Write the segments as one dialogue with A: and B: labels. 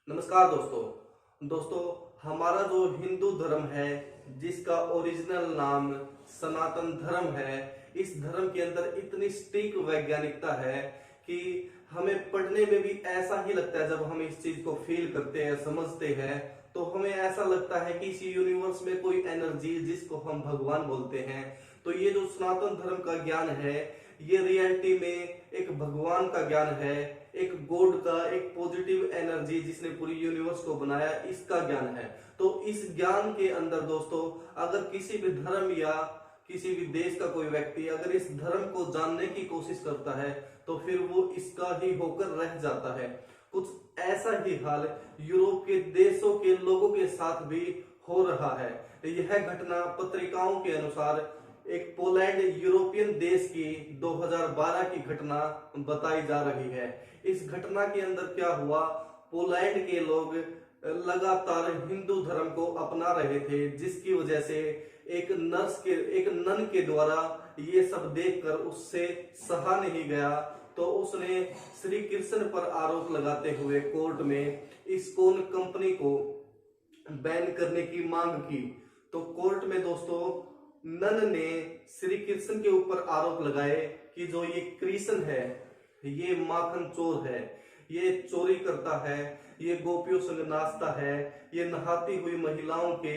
A: नमस्कार दोस्तों हमारा जो हिंदू धर्म है जिसका ओरिजिनल नाम सनातन धर्म है। इस धर्म के अंदर इतनी स्टीक वैज्ञानिकता है कि हमें पढ़ने में भी ऐसा ही लगता है। जब हम इस चीज को फील करते हैं, समझते हैं, तो हमें ऐसा लगता है कि इस यूनिवर्स में कोई एनर्जी जिसको हम भगवान बोलते हैं। तो ये जो सनातन धर्म का ज्ञान है, ये रियलिटी में एक भगवान का ज्ञान है, एक गॉड का, एक पॉजिटिव एनर्जी जिसने पूरी यूनिवर्स को बनाया, इसका ज्ञान है। तो इस ज्ञान के अंदर दोस्तों, अगर किसी भी धर्म या किसी भी देश का कोई व्यक्ति अगर इस धर्म को जानने की कोशिश करता है तो फिर वो इसका ही होकर रह जाता है। कुछ ऐसा ही हाल यूरोप के देशों के लोगों के साथ भी हो रहा है। यह घटना पत्रिकाओं के अनुसार एक पोलैंड यूरोपियन देश की 2012 की घटना बताई जा रही है। इस घटना के अंदर क्या हुआ, पोलैंड के लोग लगातार हिंदू धर्म को अपना रहे थे, जिसकी वजह से एक नन के द्वारा ये सब देखकर उससे सहा नहीं गया। तो उसने श्री कृष्ण पर आरोप लगाते हुए कोर्ट में इस्कॉन कंपनी को बैन करने की मांग की। तो कोर्ट में दोस्तों नन ने श्री कृष्ण के ऊपर आरोप लगाए कि जो ये कृष्ण है ये माखन चोर है, ये चोरी करता है, ये गोपियों संग नाचता है, ये नहाती हुई महिलाओं के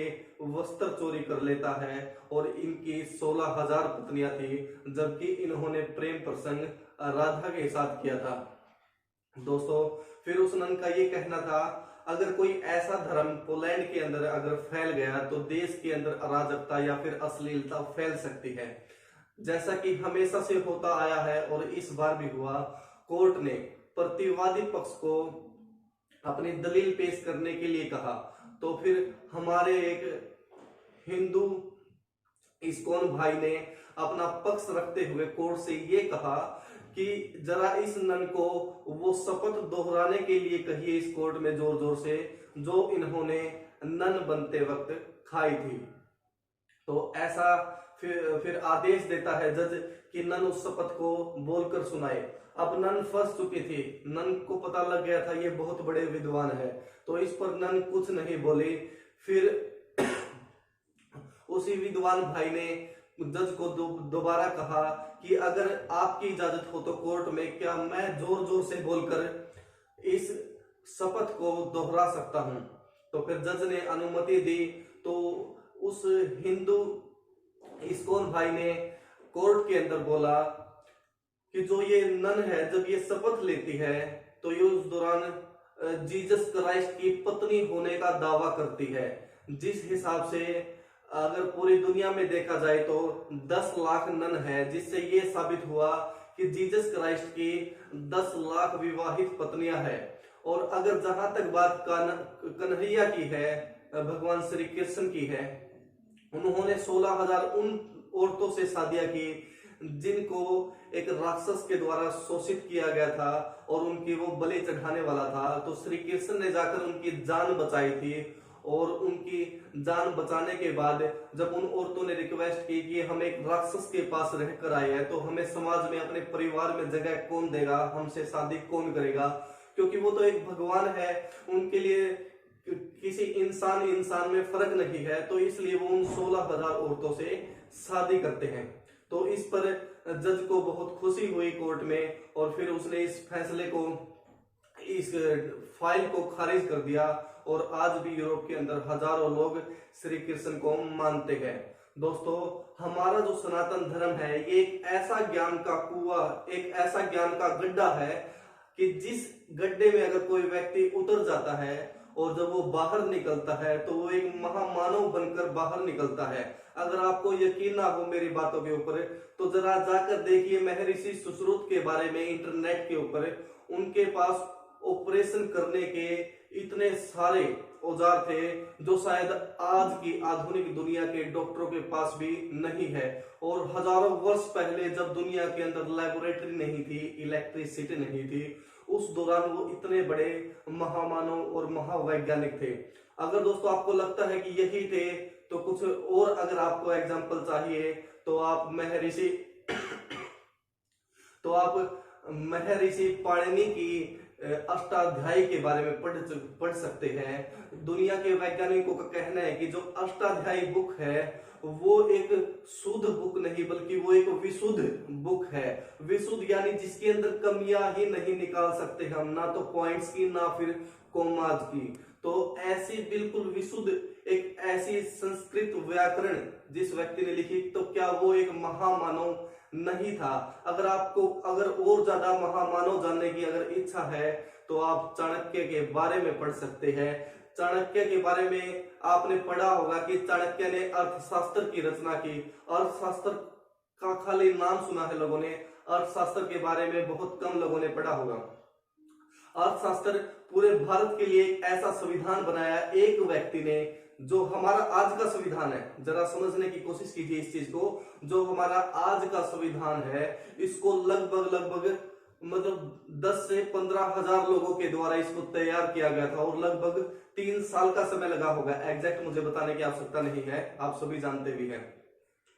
A: वस्त्र चोरी कर लेता है और इनकी 16,000 पत्नियां थी, जबकि इन्होंने प्रेम प्रसंग राधा के साथ किया था। दोस्तों फिर उस नन का ये कहना था, अगर कोई ऐसा धर्म पोलैंड के अंदर अगर फैल गया तो देश के अंदर अराजकता या फिर अश्लीलता फैल सकती है, जैसा कि हमेशा से होता आया है और इस बार भी हुआ। कोर्ट ने प्रतिवादी पक्ष को अपनी दलील पेश करने के लिए कहा। तो फिर हमारे एक हिंदू इस्कॉन भाई ने अपना पक्ष रखते हुए कोर्ट से ये कहा कि जरा इस नन को वो शपथ दोहराने के लिए कहिए इस कोर्ट में जोर जोर से, जो इन्होंने नन बनते वक्त खाई थी। तो ऐसा फिर आदेश देता है जज कि नन उस शपथ को बोलकर सुनाए। अब नन फंस चुकी थी, नन को पता लग गया था ये बहुत बड़े विद्वान है, तो इस पर नन कुछ नहीं बोली। फिर उसी विद्वान भाई ने जज को दोबारा कहा कि अगर आपकी इजाजत हो तो कोर्ट में क्या मैं जोर जोर से बोलकर इस शपथ को दोहरा सकता हूं। तो फिर जज ने अनुमति दी। तो उस हिंदू इस्कॉन भाई ने कोर्ट के अंदर बोला कि जो ये नन है जब ये शपथ लेती है तो ये उस दौरान जीसस क्राइस्ट की पत्नी होने का दावा करती है। जिस हिसाब से अगर पूरी दुनिया में देखा जाए तो 10 लाख नन है, जिससे ये साबित हुआ कि जीसस क्राइस्ट की 10 लाख विवाहित पत्नियां हैं। और अगर जहां तक बात कन्हैया की है, भगवान श्री कृष्ण की है, उन्होंने 16,000 उन औरतों से शादियां की जिनको एक राक्षस के द्वारा शोषित किया गया था और उनकी वो बलि चढ़ाने वाला था। तो श्री कृष्ण ने जाकर उनकी जान बचाई थी और उनकी जान बचाने के बाद जब उन औरतों ने रिक्वेस्ट की कि हम एक राक्षस के पास रहकर आए हैं तो हमें समाज में अपने परिवार में जगह कौन देगा, हमसे शादी कौन करेगा, क्योंकि वो तो एक भगवान है, उनके लिए किसी इंसान में फर्क नहीं है, तो इसलिए वो उन 16,000 औरतों से शादी करते हैं। तो इस पर जज को बहुत खुशी हुई कोर्ट में और फिर उसने इस फैसले को, इस फाइल को खारिज कर दिया और आज भी यूरोप के अंदर हजारों लोग श्री कृष्ण को मानते हैं। दोस्तों हमारा जो सनातन धर्म है ये एक ऐसा ज्ञान का कुआं, एक ऐसा ज्ञान का गड्ढा है कि जिस गड्ढे में अगर कोई व्यक्ति उतर जाता है और जब वो बाहर निकलता है तो वो एक महामानव बनकर बाहर निकलता है। अगर आपको यकीन ना हो मेरी बातों के ऊपर तो जरा जाकर देखिए महर्षि सुश्रुत के बारे में इंटरनेट के ऊपर। उनके पास ऑपरेशन करने के इतने सारे औजार थे जो शायद आज की आधुनिक दुनिया के डॉक्टरों के पास भी नहीं है। और हजारों वर्ष पहले जब दुनिया के अंदर लेबोरेटरी नहीं थी, इलेक्ट्रिसिटी नहीं थी, उस दौरान वो इतने बड़े महामानव और महावैज्ञानिक थे। अगर दोस्तों आपको लगता है कि यही थे तो कुछ और अगर आपको एग्जाम्पल चाहिए तो आप महर्षि पाणिनि की अष्टाध्यायी के बारे में पढ़ सकते हैं। दुनिया के वैज्ञानिकों का कहना है कि जो अष्टाध्यायी बुक है वो एक शुद्ध बुक नहीं बल्कि वो एक विशुद्ध बुक है। विशुद्ध यानी जिसके अंदर कमियां ही नहीं निकाल सकते हम, ना तो पॉइंट्स की ना फिर कोमाज की। तो ऐसी बिल्कुल विशुद्ध एक ऐसी संस्कृत व्याकरण जिस व्यक्ति ने लिखी, तो क्या वो एक महामानव नहीं था? अगर आपको और ज्यादा महामानव जानने की अगर इच्छा है तो आप चाणक्य के बारे में पढ़ सकते हैं। चाणक्य के बारे में आपने पढ़ा होगा कि चाणक्य ने अर्थशास्त्र की रचना की। अर्थशास्त्र का खाली नाम सुना है लोगों ने, अर्थशास्त्र के बारे में बहुत कम लोगों ने पढ़ा होगा। अर्थशास्त्र पूरे भारत के लिए एक ऐसा संविधान बनाया एक व्यक्ति ने, जो हमारा आज का संविधान है। जरा समझने की कोशिश कीजिए इस चीज को। जो हमारा आज का संविधान है इसको लगभग मतलब 10 से 15 हजार लोगों के द्वारा इसको तैयार किया गया था और लगभग 3 साल का समय लगा होगा। एग्जैक्ट मुझे बताने की आवश्यकता नहीं है, आप सभी जानते भी हैं।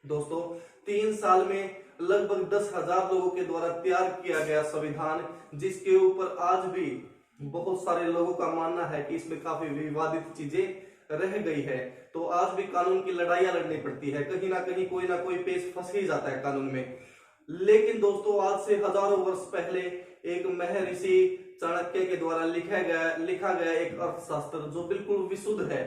A: दोस्तों 3 साल में लगभग 10,000 लोगों के द्वारा तैयार किया गया संविधान, जिसके ऊपर आज भी बहुत सारे लोगों का मानना है कि इसमें काफी विवादित चीजें रह गई है। तो आज भी कानून की लड़ाइयां लड़नी पड़ती है, कहीं ना कहीं कोई ना कोई पेच फंस ही जाता है कानून में। लेकिन दोस्तों आज से हजारों वर्ष पहले एक महर्षि चाणक्य के द्वारा लिखा गया एक अर्थशास्त्र जो बिल्कुल विशुद्ध है,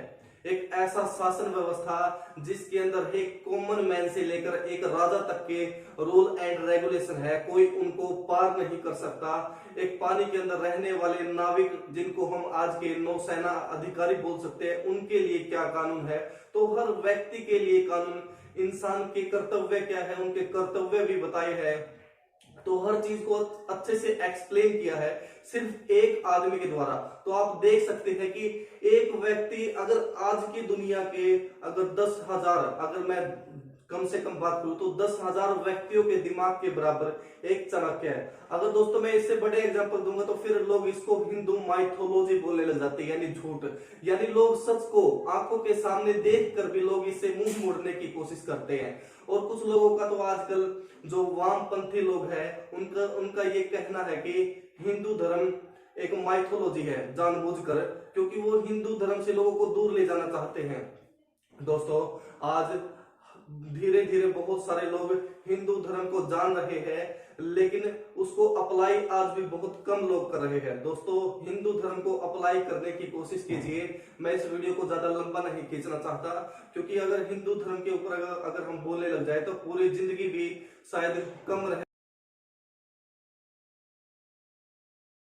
A: एक ऐसा शासन व्यवस्था जिसके अंदर एक कॉमन मैन से लेकर एक राजा तक के रूल एंड रेगुलेशन है, कोई उनको पार नहीं कर सकता। एक पानी के अंदर रहने वाले नाविक जिनको हम आज के नौसेना अधिकारी बोल सकते हैं, उनके लिए क्या कानून है। तो हर व्यक्ति के लिए कानून, इंसान के कर्तव्य क्या है उनके कर्तव्य भी बताए हैं। तो हर चीज को अच्छे से एक्सप्लेन किया है सिर्फ एक आदमी के द्वारा। तो आप देख सकते हैं कि एक व्यक्ति अगर आज की दुनिया के अगर 10,000, अगर मैं कम से कम बात करूं तो 10,000 व्यक्तियों के दिमाग के बराबर एक चाणक्य है। अगर दोस्तों मैं इससे बड़े एग्जांपल दूंगा तो फिर लोग इसको हिंदू माइथोलॉजी बोलने लग जाते हैं, यानी झूठ। यानी लोग सच को आंखों के सामने देख कर भी लोग इससे मुंह मोड़ने की कोशिश करते हैं। और कुछ लोगों का तो आजकल जो वामपंथी लोग हैं उनका ये कहना है कि हिंदू धर्म एक माइथोलॉजी है जानबूझकर, क्योंकि वो हिंदू धर्म से लोगों को दूर ले जाना चाहते हैं। दोस्तों आज धीरे धीरे बहुत सारे लोग हिंदू धर्म को जान रहे हैं, लेकिन उसको अप्लाई आज भी बहुत कम लोग कर रहे हैं। दोस्तों हिंदू धर्म को अप्लाई करने की कोशिश कीजिए। मैं इस वीडियो को ज्यादा लंबा नहीं खींचना चाहता, क्योंकि अगर हिंदू धर्म के ऊपर अगर हम बोलने लग जाए तो पूरी जिंदगी भी शायद कम रहे।